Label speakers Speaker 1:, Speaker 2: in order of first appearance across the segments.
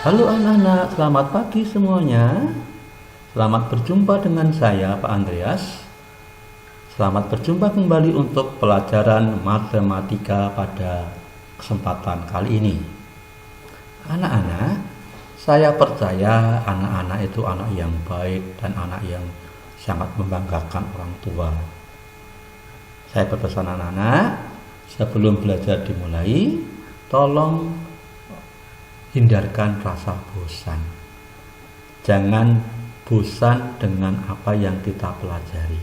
Speaker 1: Halo anak-anak, selamat pagi semuanya. Selamat berjumpa dengan saya, Pak Andreas. Selamat berjumpa kembali untuk pelajaran matematika pada kesempatan kali ini. Anak-anak, saya percaya anak-anak itu anak yang baik dan anak yang sangat membanggakan orang tua. Saya berpesan anak-anak, sebelum belajar dimulai, tolong hindarkan rasa bosan. Jangan bosan dengan apa yang kita pelajari.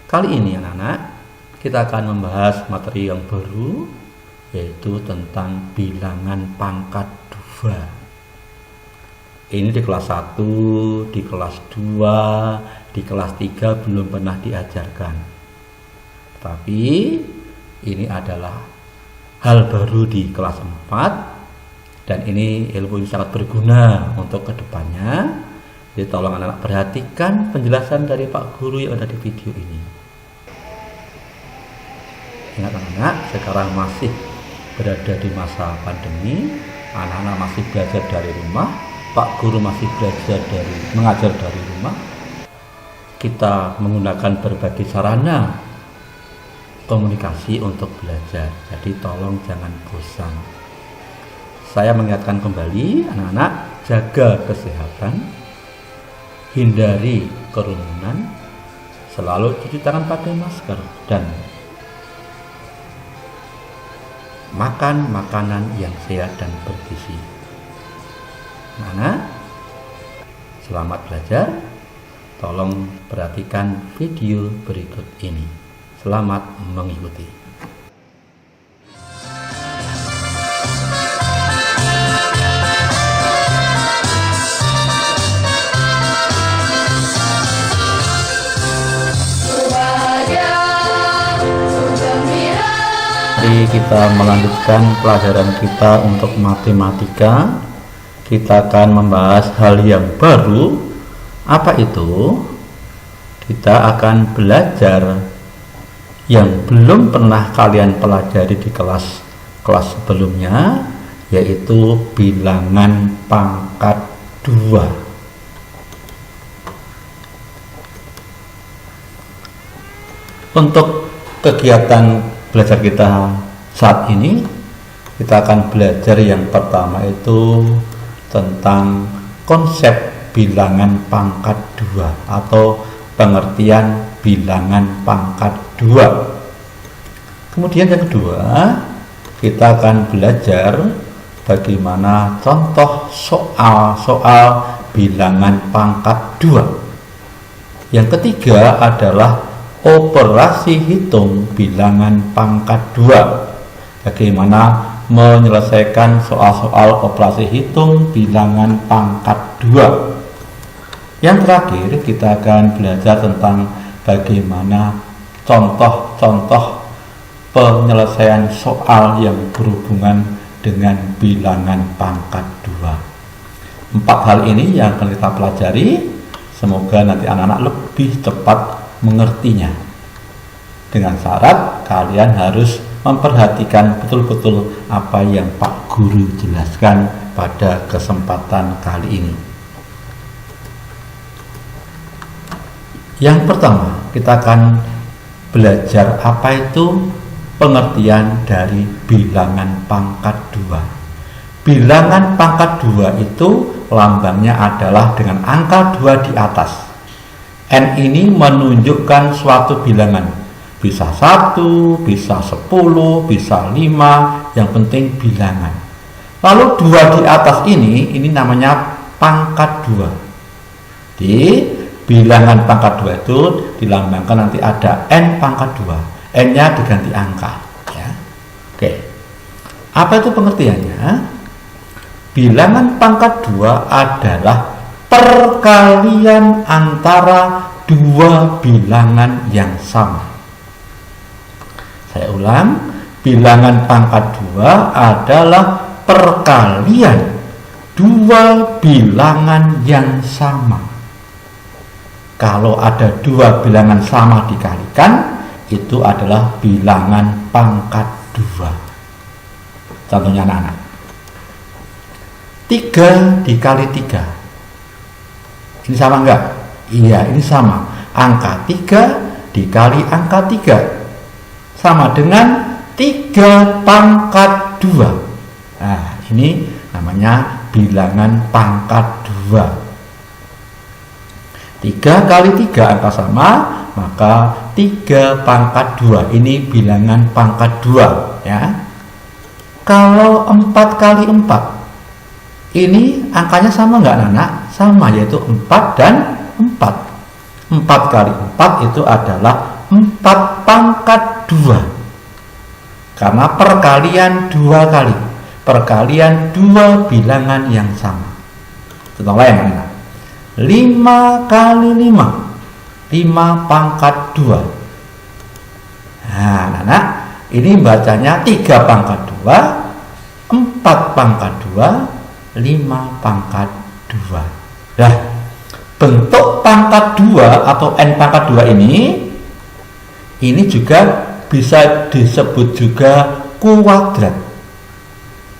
Speaker 1: Kali ini anak-anak, kita akan membahas materi yang baru, yaitu tentang bilangan pangkat 2. Ini di kelas 1, di kelas 2, di kelas 3 belum pernah diajarkan. Tapi ini adalah hal baru di kelas 4 dan ini ilmu yang sangat berguna untuk kedepannya. Jadi tolong anak-anak perhatikan penjelasan dari Pak Guru yang ada di video ini. Ingat anak-anak, sekarang masih berada di masa pandemi, anak-anak masih belajar dari rumah, Pak Guru masih mengajar dari rumah. Kita menggunakan berbagai sarana komunikasi untuk belajar. Jadi tolong jangan bosan. Saya mengingatkan kembali anak-anak, jaga kesehatan, hindari kerumunan, selalu cuci tangan pakai masker, dan makan makanan yang sehat dan bergizi. Anak-anak, selamat belajar. Tolong perhatikan video berikut ini. Selamat mengikuti. Mari kita melanjutkan pelajaran kita untuk matematika. Kita akan membahas hal yang baru. Apa itu? Kita akan belajar yang belum pernah kalian pelajari di kelas sebelumnya, yaitu bilangan pangkat 2. Untuk kegiatan belajar kita saat ini, kita akan belajar yang pertama itu tentang konsep bilangan pangkat 2 atau pengertian bilangan pangkat 2. Kemudian yang kedua, kita akan belajar bagaimana contoh soal bilangan pangkat 2. Yang ketiga adalah operasi hitung bilangan pangkat 2. Bagaimana menyelesaikan soal-soal operasi hitung bilangan pangkat 2. Yang terakhir, kita akan belajar tentang bagaimana contoh-contoh penyelesaian soal yang berhubungan dengan bilangan pangkat 2. 4 hal ini yang akan kita pelajari. Semoga nanti anak-anak lebih cepat mengertinya. Dengan syarat kalian harus memperhatikan betul-betul apa yang Pak Guru jelaskan pada kesempatan kali ini. Yang pertama, kita akan belajar apa itu pengertian dari bilangan pangkat 2. Bilangan pangkat 2 itu lambangnya adalah dengan angka 2 di atas. N ini menunjukkan suatu bilangan. Bisa 1, bisa 10, bisa 5, yang penting bilangan. Lalu 2 di atas ini namanya pangkat 2. Di bilangan pangkat 2 itu dilambangkan nanti ada N pangkat 2. N-nya diganti angka. Ya. Oke. Apa itu pengertiannya? Bilangan pangkat 2 adalah perkalian antara 2 bilangan yang sama. Saya ulang, bilangan pangkat 2 adalah perkalian 2 bilangan yang sama. Kalau ada 2 bilangan sama dikalikan, itu adalah bilangan pangkat 2. Contohnya anak-anak. 3 dikali 3. Ini sama enggak? Iya, ini sama. Angka 3 dikali angka 3 sama dengan 3 pangkat 2. Nah, ini namanya bilangan pangkat 2. 3 kali 3 angka sama, maka 3 pangkat 2. Ini bilangan pangkat 2 ya. Kalau 4 kali 4, ini angkanya sama nggak anak? Sama, yaitu 4 dan 4. 4 kali 4 itu adalah 4 pangkat 2. Karena perkalian 2 kali. Perkalian 2 bilangan yang sama. Contoh lain anak. 5 kali 5. 5 pangkat 2. Nah, anak, ini bacanya 3 pangkat 2, 4 pangkat 2, 5 pangkat 2. Nah, bentuk pangkat 2 atau n pangkat 2 ini juga bisa disebut juga kuadrat.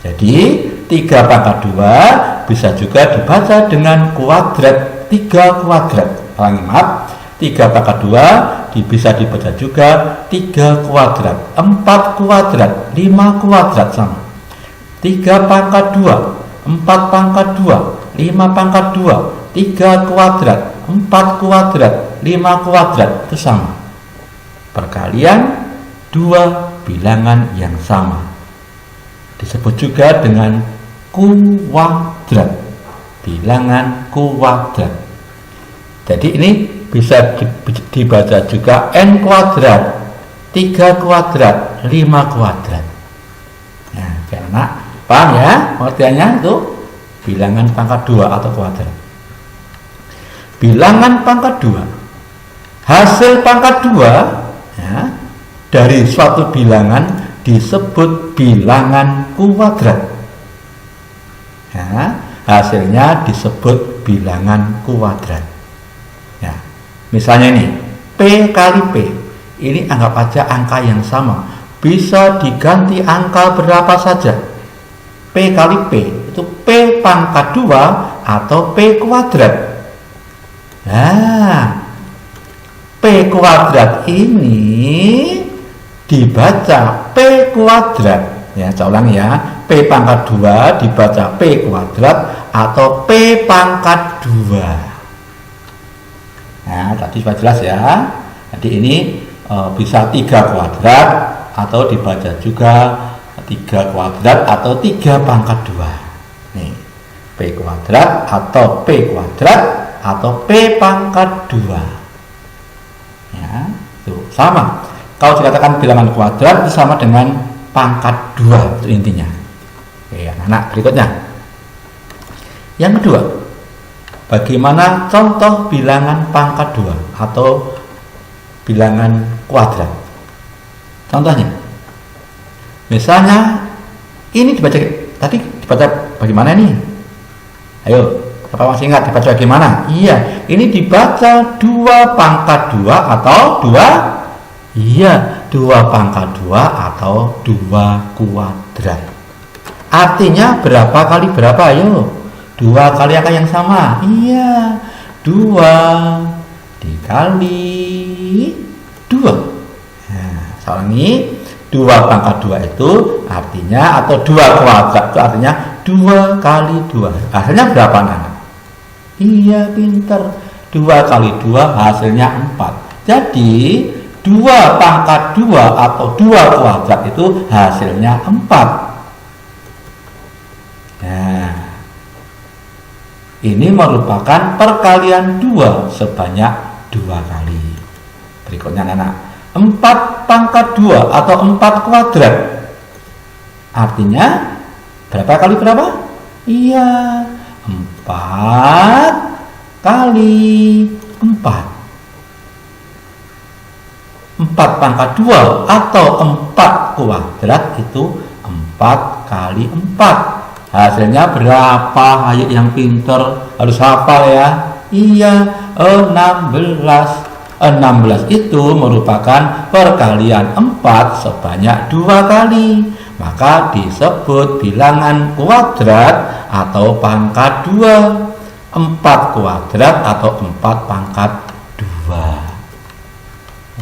Speaker 1: Jadi 3 pangkat 2 bisa juga dibaca dengan kuadrat 3 kuadrat. Maaf, 3 pangkat 2 bisa dibaca juga 3 kuadrat, 4 kuadrat, 5 kuadrat sama. 3 pangkat 2, 4 pangkat 2, 5 pangkat 2, 3 kuadrat, 4 kuadrat, 5 kuadrat, itu sama. Perkalian 2 bilangan yang sama. Disebut juga dengan kuadrat. Bilangan kuadrat. Jadi ini bisa dibaca juga n kuadrat, 3 kuadrat, 5 kuadrat. Nah, biar anak paham ya pengertiannya, itu bilangan pangkat 2 atau kuadrat. Bilangan pangkat 2, hasil pangkat 2 ya, dari suatu bilangan disebut bilangan kuadrat ya, hasilnya disebut bilangan kuadrat ya. Misalnya ini P kali P, ini anggap aja angka yang sama, bisa diganti angka berapa saja. P kali P itu P pangkat 2 atau P kuadrat. Nah, P kuadrat ini dibaca P kuadrat ya. Saya ulang ya, P pangkat 2 dibaca P kuadrat atau P pangkat 2. Nah, tadi sudah jelas ya. Jadi ini bisa 3 kuadrat atau dibaca juga 3 kuadrat atau 3 pangkat 2. Nih, P kuadrat atau P kuadrat atau P pangkat 2. Ya, itu sama. Kalau dikatakan bilangan kuadrat itu sama dengan pangkat 2, itu intinya. Oke, anak berikutnya. Yang kedua, bagaimana contoh bilangan pangkat 2 atau bilangan kuadrat? Contohnya, misalnya ini dibaca, tadi dibaca bagaimana nih? Ayo, apa masih ingat dibaca bagaimana? Iya, ini dibaca 2 pangkat 2 atau 2. Iya, 2 pangkat 2 atau 2 kuadrat. Artinya berapa kali berapa? Ayo, 2 kali angka yang sama. Iya, 2 dikali 2. Nah, saya ulangi, 2 pangkat 2 itu artinya, atau 2 kuadrat itu artinya 2 kali 2. Hasilnya berapa anak? Iya, pinter. 2 kali 2 hasilnya 4. Jadi 2 pangkat 2 atau 2 kuadrat itu hasilnya 4. Nah, ini merupakan perkalian 2 sebanyak 2 kali. Berikutnya anak, 4 pangkat 2 atau 4 kuadrat artinya berapa kali berapa? Iya, 4 kali 4. 4 pangkat 2 atau 4 kuadrat itu 4 kali 4. Hasilnya berapa? Ayo yang pinter harus hafal ya. Iya, 16. 16 itu merupakan perkalian 4 sebanyak 2 kali. Maka disebut bilangan kuadrat atau pangkat 2. 4 kuadrat atau 4 pangkat 2.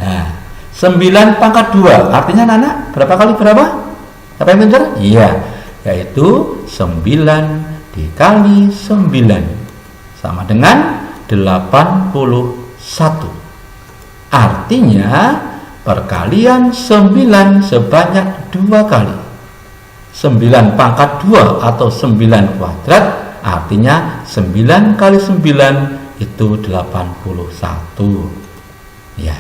Speaker 1: Nah, 9 pangkat 2 artinya anak berapa kali berapa? Apa yang pintar? Iya, yaitu 9 dikali 9 sama dengan 81. Artinya perkalian 9 sebanyak 2 kali. 9 pangkat 2 atau 9 kuadrat artinya 9 kali 9 itu 81. Ya.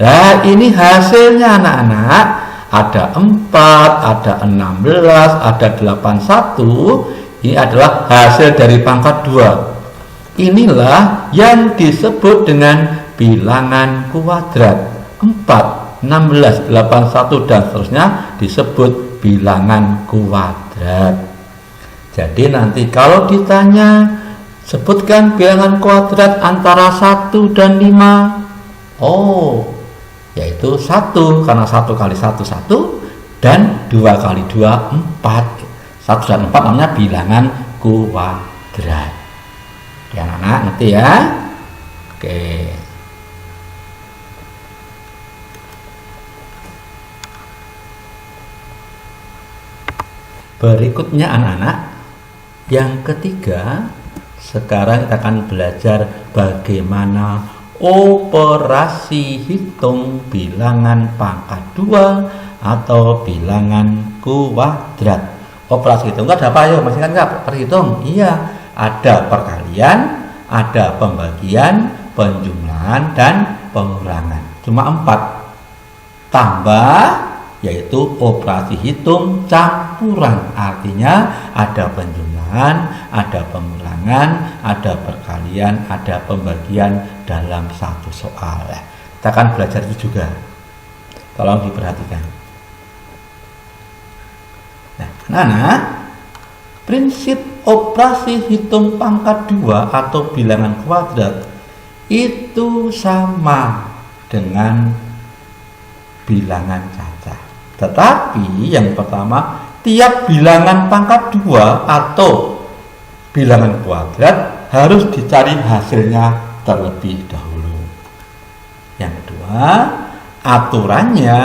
Speaker 1: Nah, ini hasilnya anak-anak. Ada 4, ada 16, ada 81. Ini adalah hasil dari pangkat 2. Inilah yang disebut dengan bilangan kuadrat. 4, 16, 81 dan seterusnya disebut bilangan kuadrat. Jadi nanti kalau ditanya sebutkan bilangan kuadrat antara 1 dan 5. Oh, yaitu 1 karena 1 kali 1 1 dan 2 kali 2 4. 1 dan 4 namanya bilangan kuadrat. Ya anak-anak ngerti ya? Oke. Berikutnya anak-anak, yang ketiga, sekarang kita akan belajar bagaimana operasi hitung bilangan pangkat 2 atau bilangan kuadrat. Operasi hitung ada apa? Ayo, masih kan nggak perhitung? Iya, ada perkalian, ada pembagian, penjumlahan, dan pengurangan. Cuma 4. Tambah, yaitu operasi hitung campuran. Artinya ada penjumlahan, ada pengurangan, ada perkalian, ada pembagian dalam satu soal. Kita akan belajar itu juga. Tolong diperhatikan. Nah, prinsip operasi hitung pangkat 2 atau bilangan kuadrat itu sama dengan bilangan cacah. Tetapi yang pertama, tiap bilangan pangkat 2 atau bilangan kuadrat harus dicari hasilnya terlebih dahulu. Yang kedua, aturannya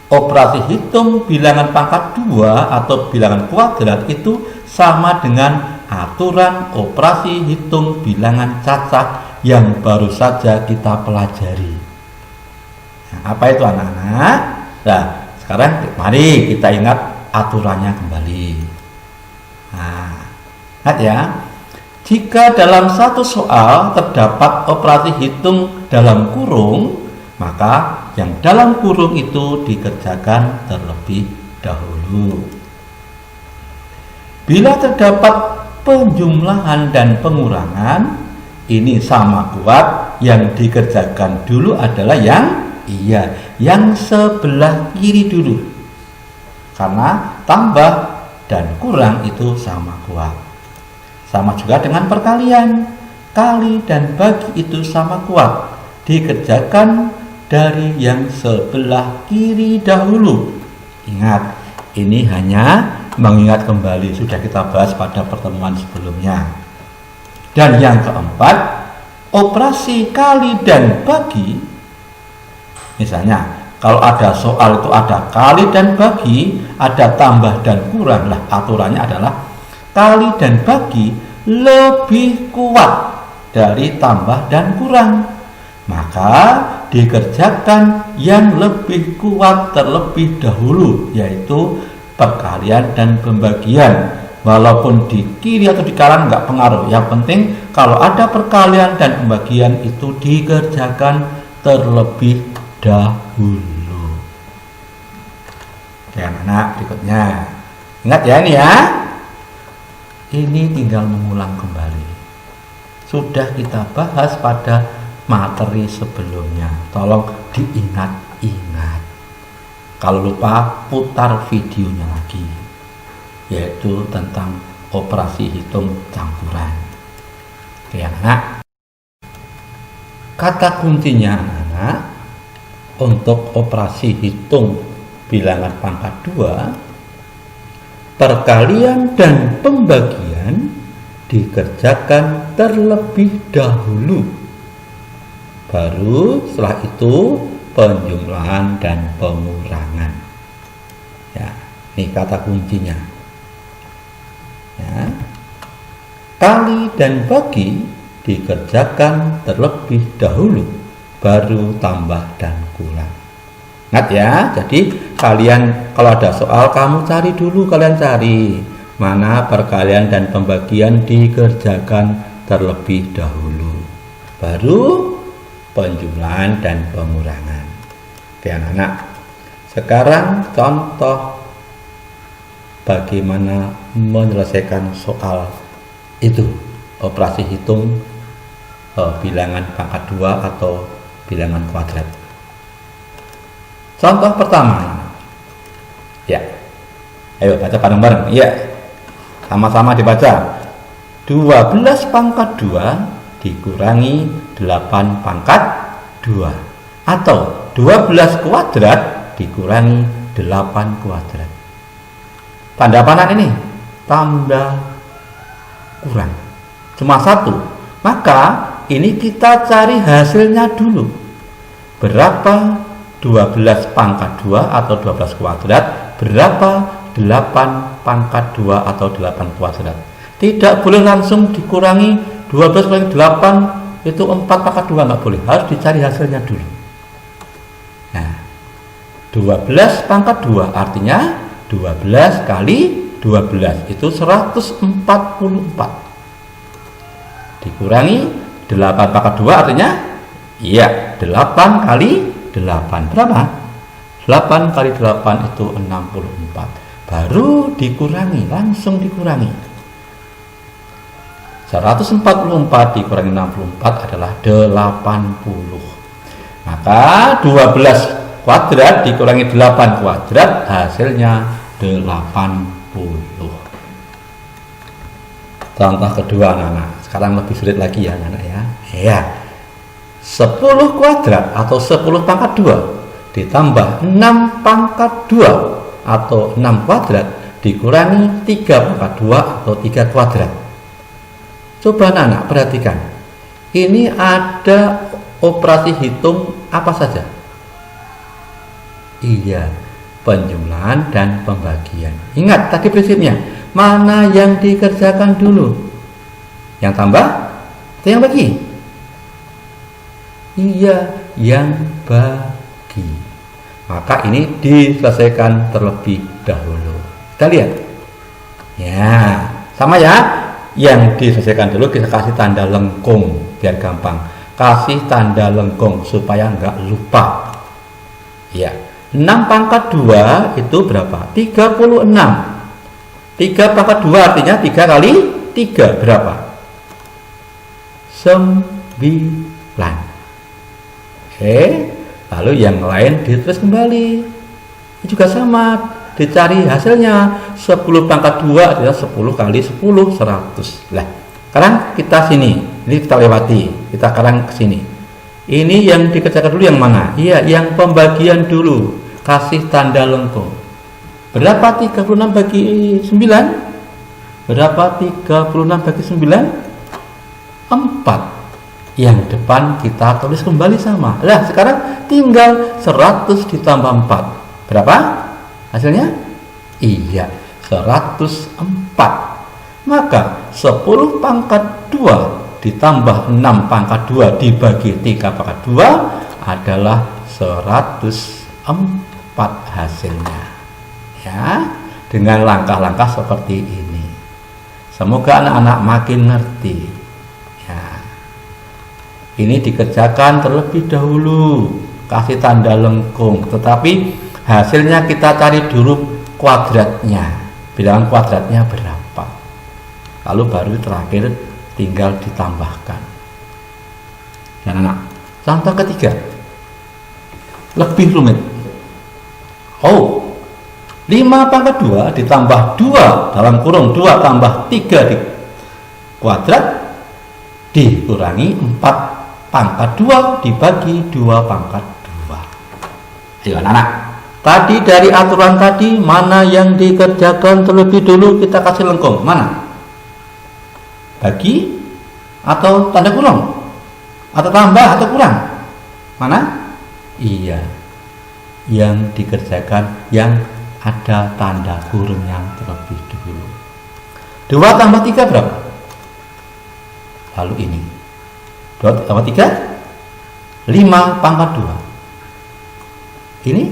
Speaker 1: operasi hitung bilangan pangkat 2 atau bilangan kuadrat itu sama dengan aturan operasi hitung bilangan cacah yang baru saja kita pelajari. Nah, apa itu anak-anak? Nah, sekarang mari kita ingat aturannya kembali. Nah, lihat ya. Jika dalam satu soal terdapat operasi hitung dalam kurung, maka yang dalam kurung itu dikerjakan terlebih dahulu. Bila terdapat penjumlahan dan pengurangan, ini sama kuat, yang dikerjakan dulu adalah yang sebelah kiri dulu. Karena tambah dan kurang itu sama kuat. Sama juga dengan perkalian. Kali dan bagi itu sama kuat. Dikerjakan dari yang sebelah kiri dahulu. Ingat, ini hanya mengingat kembali, sudah kita bahas pada pertemuan sebelumnya. Dan yang keempat, operasi kali dan bagi. Misalnya, kalau ada soal itu ada kali dan bagi, ada tambah dan kurang. Lah, aturannya adalah kali dan bagi lebih kuat dari tambah dan kurang. Maka dikerjakan yang lebih kuat terlebih dahulu, yaitu perkalian dan pembagian. Walaupun di kiri atau di kanan nggak pengaruh. Yang penting kalau ada perkalian dan pembagian itu dikerjakan terlebih dahulu. Oke anak-anak, berikutnya. Ingat ya ini ya. Ini tinggal mengulang kembali. Sudah kita bahas pada materi sebelumnya. Tolong diingat-ingat. Kalau lupa, putar videonya lagi, yaitu tentang operasi hitung campuran. Oke anak. Kata kuncinya anak-anak untuk operasi hitung bilangan pangkat 2, perkalian dan pembagian dikerjakan terlebih dahulu. Baru setelah itu penjumlahan dan pengurangan. Ya, ini kata kuncinya. Ya. Kali dan bagi dikerjakan terlebih dahulu, baru tambah dan kurang. Ingat ya, jadi kalian kalau ada soal kamu cari dulu, kalian cari mana perkalian dan pembagian dikerjakan terlebih dahulu, baru penjumlahan dan pengurangan. Oke anak-anak, sekarang contoh bagaimana menyelesaikan soal itu, operasi hitung bilangan pangkat 2 atau bilangan kuadrat. Contoh pertama, ya, ayo baca bareng-bareng. Ya, sama-sama dibaca. 12 pangkat 2 dikurangi 8 pangkat 2, atau 12 kuadrat dikurangi 8 kuadrat. Tanda panah ini tanda kurang, cuma satu. Maka ini kita cari hasilnya dulu. Berapa 12 pangkat 2 atau 12 kuadrat, berapa 8 pangkat 2 atau 8 kuadrat. Tidak boleh langsung dikurangi 12 kali 8 itu 4 pangkat 2, nggak boleh, harus dicari hasilnya dulu. Nah, 12 pangkat 2 artinya 12 kali 12 itu 144. Dikurangi 8 pangkat 2 artinya iya 8 kali 8 berapa? 8 kali 8 itu 64. Baru dikurangi, langsung dikurangi. 144 dikurangi 64 adalah 80. Maka 12 kuadrat dikurangi 8 kuadrat hasilnya 80. Contoh kedua anak-anak, sekarang lebih sulit lagi ya anak-anak ya. Ya, 10 kuadrat atau 10 pangkat 2 ditambah 6 pangkat 2 atau 6 kuadrat dikurangi 3 pangkat 2 atau 3 kuadrat. Coba anak-anak perhatikan, ini ada operasi hitung apa saja? Iya, penjumlahan dan pembagian. Ingat tadi prinsipnya, mana yang dikerjakan dulu? Yang tambah atau yang bagi? Iya, yang bagi. Maka ini diselesaikan terlebih dahulu. Kita lihat. Ya, sama ya. Yang diselesaikan dulu kita kasih tanda lengkung biar gampang. Kasih tanda lengkung supaya nggak lupa. Ya, 6 pangkat 2 itu berapa? 36. 3 pangkat 2 artinya 3 kali 3 berapa? 9. Oke, lalu yang lain ditulis kembali. Ini juga sama, dicari hasilnya. 10 pangkat 2 adalah 10 kali 10, 100. Lah, sekarang kita sini, ini kita lewati, kita sekarang ke sini. Ini yang dikerjakan dulu yang mana? Iya, yang pembagian dulu. Kasih tanda lengkung. Berapa 36 bagi 9? Berapa 36 bagi 9? 4. Yang depan kita tulis kembali sama. Nah, sekarang tinggal 100 ditambah 4. Berapa hasilnya? Iya, 104. Maka 10 pangkat 2 ditambah 6 pangkat 2 dibagi 3 pangkat 2 adalah 104 hasilnya. Ya, dengan langkah-langkah seperti ini. Semoga anak-anak makin ngerti. Ini dikerjakan terlebih dahulu, kasih tanda lengkung, tetapi hasilnya kita cari dulu kuadratnya, bilangan kuadratnya berapa, lalu baru terakhir tinggal ditambahkan. Dan anak, contoh ketiga lebih rumit. 5 pangkat 2 ditambah 2 dalam kurung 2 tambah 3 di kuadrat dikurangi 4 pangkat 2 dibagi 2 pangkat 2. Ayo anak-anak, tadi dari aturan tadi mana yang dikerjakan terlebih dulu? Kita kasih lengkung. Mana? Bagi atau tanda kurung? Atau tambah atau kurang? Mana? Iya, yang dikerjakan yang ada tanda kurung yang terlebih dulu. 2 tambah 3 berapa? Lalu ini 2 tambah 3 5 pangkat 2. Ini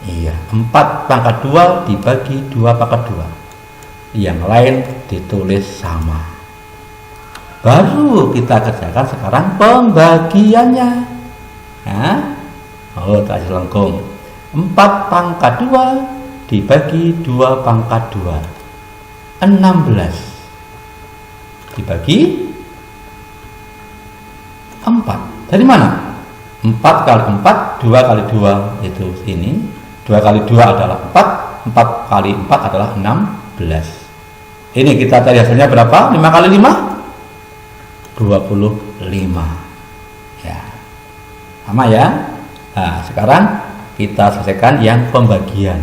Speaker 1: iya, 4 pangkat 2 dibagi 2 pangkat 2. Yang lain ditulis sama. Baru kita kerjakan sekarang pembagiannya. Nah, kasih lengkung. 4 pangkat 2 dibagi 2 pangkat 2. 16 dibagi 4. Dari mana? 4 kali 4, 2 kali 2 itu ini. 2 kali 2 adalah 4, 4 kali 4 adalah 16. Ini kita cari hasilnya berapa? 5 kali 5? 25. Ya. Sama ya. Nah, sekarang kita selesaikan yang pembagian.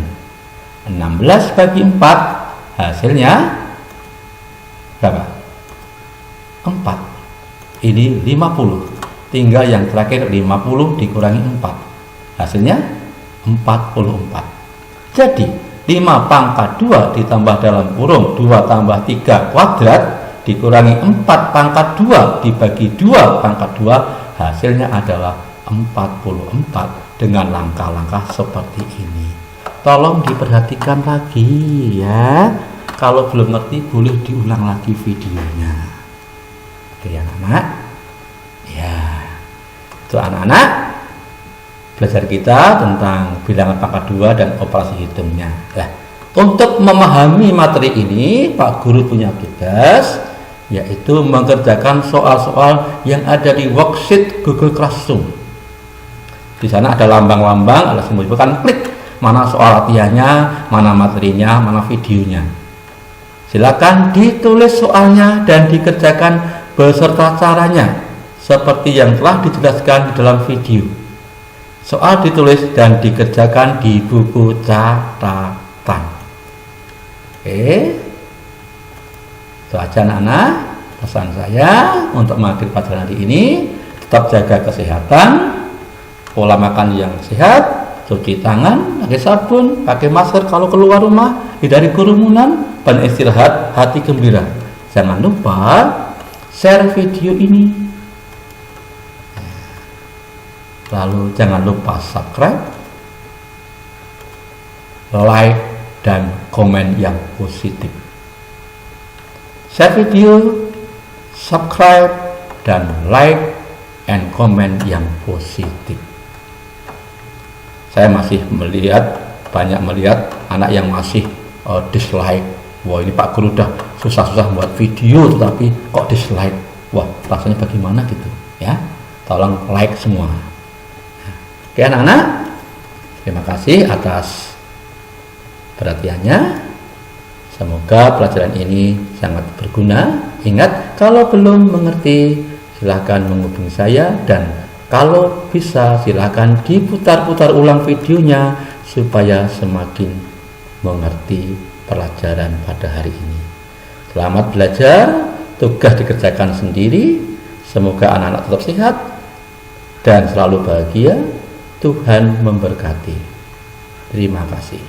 Speaker 1: 16 bagi 4 hasilnya berapa? 4. Ini 50. Tinggal yang terakhir 50 dikurangi 4. Hasilnya 44. Jadi 5 pangkat 2 ditambah dalam kurung 2 tambah 3 kuadrat dikurangi 4 pangkat 2 dibagi 2 pangkat 2, hasilnya adalah 44 dengan langkah-langkah seperti ini. Tolong diperhatikan lagi ya. Kalau belum ngerti boleh diulang lagi videonya. Oke ya anak-anak. Ya, itu anak-anak belajar kita tentang bilangan pangkat 2 dan operasi hitungnya. Nah, untuk memahami materi ini, Pak Guru punya tugas, yaitu mengerjakan soal-soal yang ada di worksheet Google Classroom. Di sana ada lambang-lambang, ada simbol, bukan klik mana soal latihannya, mana materinya, mana videonya. Silakan ditulis soalnya dan dikerjakan beserta caranya seperti yang telah dijelaskan di dalam video. Soal ditulis dan dikerjakan di buku catatan. Oke, itu aja anak-anak pesan saya untuk mengakhiri pelajaran hari ini. Tetap jaga kesehatan, pola makan yang sehat, cuci tangan, pakai sabun, pakai masker kalau keluar rumah, hindari kerumunan, dan istirahat hati gembira. Jangan lupa share video ini. Lalu jangan lupa subscribe, like, dan komen yang positif. Share video, subscribe, dan like, and komen yang positif. Saya masih banyak melihat anak yang masih dislike. Wah, ini Pak Guru udah susah-susah buat video tetapi kok dislike. Wah, rasanya bagaimana gitu ya. Tolong like semua. Oke anak-anak, terima kasih atas perhatiannya. Semoga pelajaran ini sangat berguna. Ingat, kalau belum mengerti silahkan menghubungi saya, dan kalau bisa silahkan diputar-putar ulang videonya supaya semakin mengerti pelajaran pada hari ini. Selamat belajar, tugas dikerjakan sendiri. Semoga anak-anak tetap sehat dan selalu bahagia. Tuhan memberkati. Terima kasih.